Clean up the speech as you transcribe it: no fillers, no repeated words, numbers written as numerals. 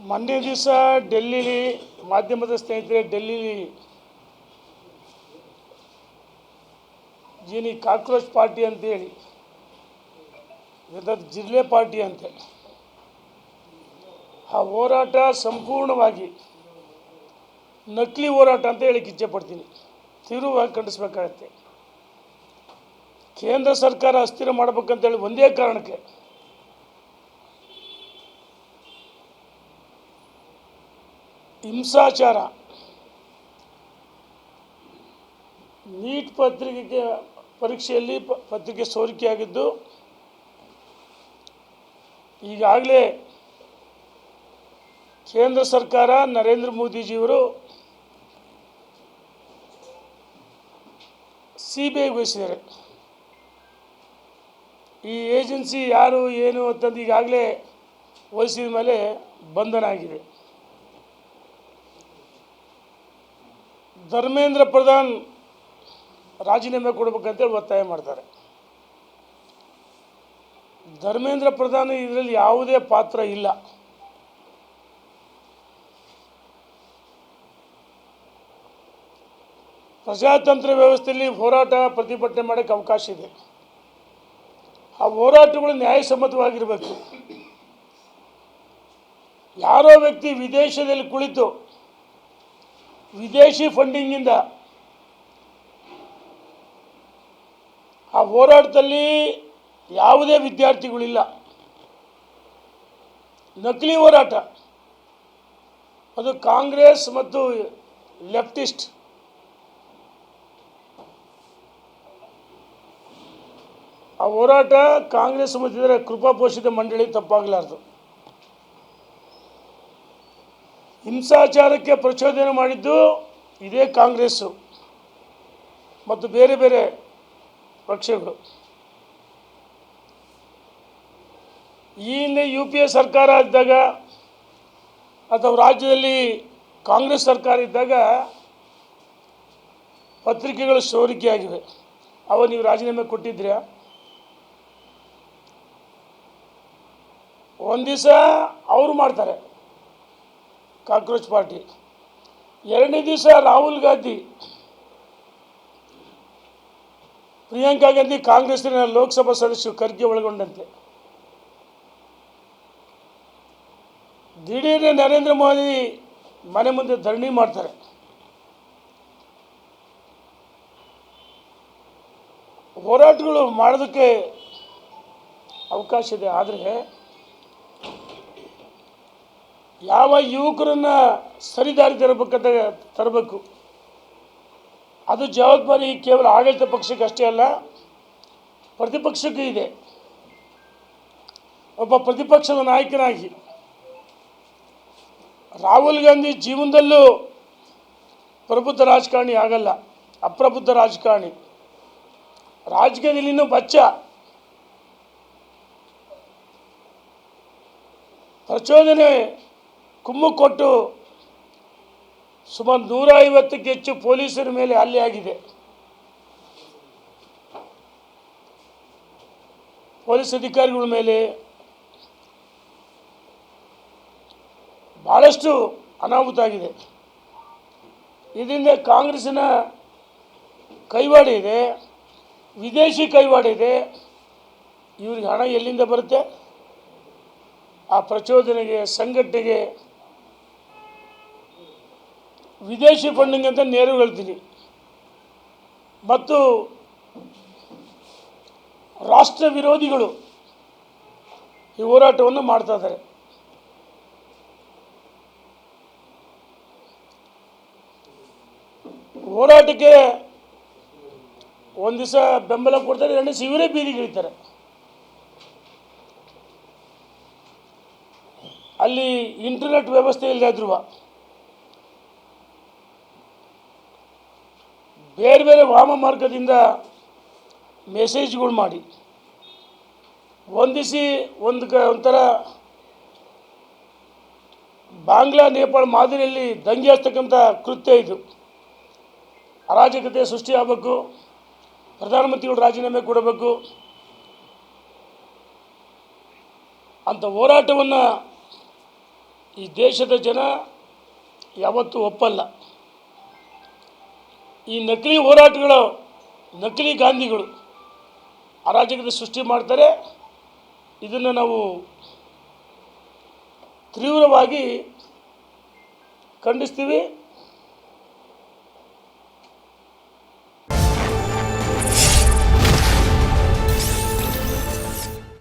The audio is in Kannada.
ಮೊನ್ನೆ ದಿವಸ ಡೆಲ್ಲಿಲಿ ಮಾಧ್ಯಮದ ಸ್ನೇಹಿತರೆ ಡೆಲ್ಲಿಲಿ ಏನು ಕಾಕ್ರೋಚ್ ಪಾರ್ಟಿ ಅಂತೇಳಿ ಇದಕ್ಕೆ ಜಿಲ್ಲೆ ಪಾರ್ಟಿ ಅಂತೆ ಆ ಹೋರಾಟ ಸಂಪೂರ್ಣವಾಗಿ ನಕಲಿ ಹೋರಾಟ ಅಂತ ಹೇಳಿ ಇಚ್ಛೆಪಡ್ತೀನಿ. ತೀವ್ರವಾಗಿ ಖಂಡಿಸಬೇಕಾಗತ್ತೆ. ಕೇಂದ್ರ ಸರ್ಕಾರ ಅಸ್ಥಿರ ಮಾಡಬೇಕಂತೇಳಿ ಒಂದೇ ಕಾರಣಕ್ಕೆ ಹಿಂಸಾಚಾರ, ನೀಟ್ ಪರೀಕ್ಷೆಯಲ್ಲಿ ಪತ್ರಿಕೆ ಸೋರಿಕೆಯಾಗಿದ್ದು ಈಗಾಗಲೇ ಕೇಂದ್ರ ಸರ್ಕಾರ ನರೇಂದ್ರ ಮೋದಿಜಿಯವರು CBI ವಹಿಸಿದ್ದಾರೆ. ಈ ಏಜೆನ್ಸಿ ಯಾರು ಏನು ಅಂತಂದು ಈಗಾಗಲೇ ವಹಿಸಿದ ಮೇಲೆ ಬಂಧನ ಆಗಿದೆ. ಧರ್ಮೇಂದ್ರ ಪ್ರಧಾನ್ ರಾಜೀನಾಮೆ ಕೊಡಬೇಕಂತೇಳಿ ಒತ್ತಾಯ ಮಾಡ್ತಾರೆ. ಧರ್ಮೇಂದ್ರ ಪ್ರಧಾನ್ ಇದರಲ್ಲಿ ಯಾವುದೇ ಪಾತ್ರ ಇಲ್ಲ. ಪ್ರಜಾತಂತ್ರ ವ್ಯವಸ್ಥೆಯಲ್ಲಿ ಹೋರಾಟ ಪ್ರತಿಭಟನೆ ಮಾಡೋಕ್ಕೆ ಅವಕಾಶ ಇದೆ. ಆ ಹೋರಾಟಗಳು ನ್ಯಾಯಸಮ್ಮತವಾಗಿರಬೇಕು. ಯಾರೋ ವ್ಯಕ್ತಿ ವಿದೇಶದಲ್ಲಿ ಕುಳಿತು ವಿದೇಶಿ ಫಂಡಿಂಗಿಂದ ಆ ಹೋರಾಟದಲ್ಲಿ ಯಾವುದೇ ವಿದ್ಯಾರ್ಥಿಗಳಿಲ್ಲ. ನಕಲಿ ಹೋರಾಟ, ಅದು ಕಾಂಗ್ರೆಸ್ ಮತ್ತು ಲೆಫ್ಟಿಸ್ಟ್ ಆ ಹೋರಾಟ ಕಾಂಗ್ರೆಸ್ ಮತ್ತು ಇದರ ಕೃಪಾಪೋಷಿತ ಮಂಡಳಿ ತಪ್ಪಾಗಲಾರದು. ಹಿಂಸಾಚಾರಕ್ಕೆ ಪ್ರಚೋದನೆ ಮಾಡಿದ್ದು ಇದೇ ಕಾಂಗ್ರೆಸ್ಸು ಮತ್ತು ಬೇರೆ ಬೇರೆ ಪಕ್ಷಗಳು. ಈ ಹಿಂದೆ UPA ಸರ್ಕಾರ ಇದ್ದಾಗ ಅಥವಾ ರಾಜ್ಯದಲ್ಲಿ ಕಾಂಗ್ರೆಸ್ ಸರ್ಕಾರ ಇದ್ದಾಗ ಪತ್ರಿಕೆಗಳು ಸೋರಿಕೆಯಾಗಿವೆ. ಅವ ನೀವು ರಾಜೀನಾಮೆ ಕೊಟ್ಟಿದ್ದೀರಾ? ಒಂದು ದಿವಸ ಅವರು ಮಾಡ್ತಾರೆ ಕಾಕ್ರೋಚ್ ಪಾರ್ಟಿ, ಎರಡನೇ ದಿವಸ ರಾಹುಲ್ ಗಾಂಧಿ, ಪ್ರಿಯಾಂಕಾ ಗಾಂಧಿ ಕಾಂಗ್ರೆಸ್ಸಿನ ಲೋಕಸಭಾ ಸದಸ್ಯರು ಖರ್ಗೆ ಒಳಗೊಂಡಂತೆ ದಿಢೀರ್ನೆ ನರೇಂದ್ರ ಮೋದಿ ಮನೆ ಮುಂದೆ ಧರಣಿ ಮಾಡ್ತಾರೆ. ಹೋರಾಟಗಳು ಮಾಡೋದಕ್ಕೆ ಅವಕಾಶ ಇದೆ. ಆದರೆ ಯಾವ ಯುವಕರನ್ನು ಸರಿದಾರಿ ತರಬೇಕು, ಅದು ಜವಾಬ್ದಾರಿ ಕೇವಲ ಆಡಳಿತ ಪಕ್ಷಕ್ಕೆ ಅಷ್ಟೇ ಅಲ್ಲ, ಪ್ರತಿಪಕ್ಷಕ್ಕೂ ಇದೆ. ಒಬ್ಬ ಪ್ರತಿಪಕ್ಷದ ನಾಯಕನಾಗಿ ರಾಹುಲ್ ಗಾಂಧಿ ಜೀವನದಲ್ಲೂ ಪ್ರಬುದ್ಧ ರಾಜಕಾರಣಿ ಆಗಲ್ಲ, ಅಪ್ರಬುದ್ಧ ರಾಜಕಾರಣಿ. ರಾಜಕೀಯದಲ್ಲಿ ಇನ್ನೂ ಬಚ್ಚ. ಪ್ರಚೋದನೆ ಕುಮ್ಮು ಕೊಟ್ಟು ಸುಮಾರು 150ಕ್ಕೂ ಹೆಚ್ಚು ಪೊಲೀಸರ ಮೇಲೆ ಹಲ್ಲೆ ಆಗಿದೆ. ಪೊಲೀಸ್ ಅಧಿಕಾರಿಗಳ ಮೇಲೆ ಭಾಳಷ್ಟು ಅನಾಹುತ ಆಗಿದೆ. ಇದರಿಂದ ಕಾಂಗ್ರೆಸ್ಸಿನ ಕೈವಾಡ ಇದೆ, ವಿದೇಶಿ ಕೈವಾಡ ಇದೆ. ಇವ್ರಿಗೆ ಹಣ ಎಲ್ಲಿಂದ ಬರುತ್ತೆ? ಆ ಪ್ರಚೋದನೆಗೆ, ಸಂಘಟನೆಗೆ ವಿದೇಶಿ ಫಂಡಿಂಗ್ ಅಂತ ನೇರ ಹೇಳ್ತೀನಿ. ಮತ್ತು ರಾಷ್ಟ್ರ ವಿರೋಧಿಗಳು ಈ ಹೋರಾಟವನ್ನು ಮಾಡ್ತಾ ಇದ್ದಾರೆ. ಹೋರಾಟಕ್ಕೆ ಒಂದು ದಿವಸ ಬೆಂಬಲ ಕೊಡ್ತಾರೆ, ಎರಡನೇ ದಿವಸ ಇವರೇ ಬೀದಿಗಿಳಿತಾರೆ. ಅಲ್ಲಿ ಇಂಟರ್ನೆಟ್ ವ್ಯವಸ್ಥೆ ಇಲ್ಲದೆ ಇದ್ರೂ ಬೇರೆ ಬೇರೆ ವಾಮ ಮಾರ್ಗದಿಂದ ಮೆಸೇಜ್ಗಳು ಮಾಡಿ ಹೊಂದಿಸಿ ಒಂಥರ ಬಾಂಗ್ಲಾ ನೇಪಾಳ ಮಾದರಿಯಲ್ಲಿ ದಂಗೆ ಹಚ್ಚತಕ್ಕಂಥ ಕೃತ್ಯ ಇದು. ಅರಾಜಕತೆ ಸೃಷ್ಟಿ ಆಗಬೇಕು, ಪ್ರಧಾನಮಂತ್ರಿಗಳು ರಾಜೀನಾಮೆ ಕೊಡಬೇಕು ಅಂತ ಹೋರಾಟವನ್ನು ಈ ದೇಶದ ಜನ ಯಾವತ್ತೂ ಒಪ್ಪಲ್ಲ. ಈ ನಕಲಿ ಹೋರಾಟಗಳು, ನಕಲಿ ಗಾಂಧಿಗಳು ಅರಾಜಕತೆ ಸೃಷ್ಟಿ ಮಾಡ್ತಾರೆ. ಇದನ್ನು ನಾವು ತೀವ್ರವಾಗಿ ಖಂಡಿಸ್ತೀವಿ.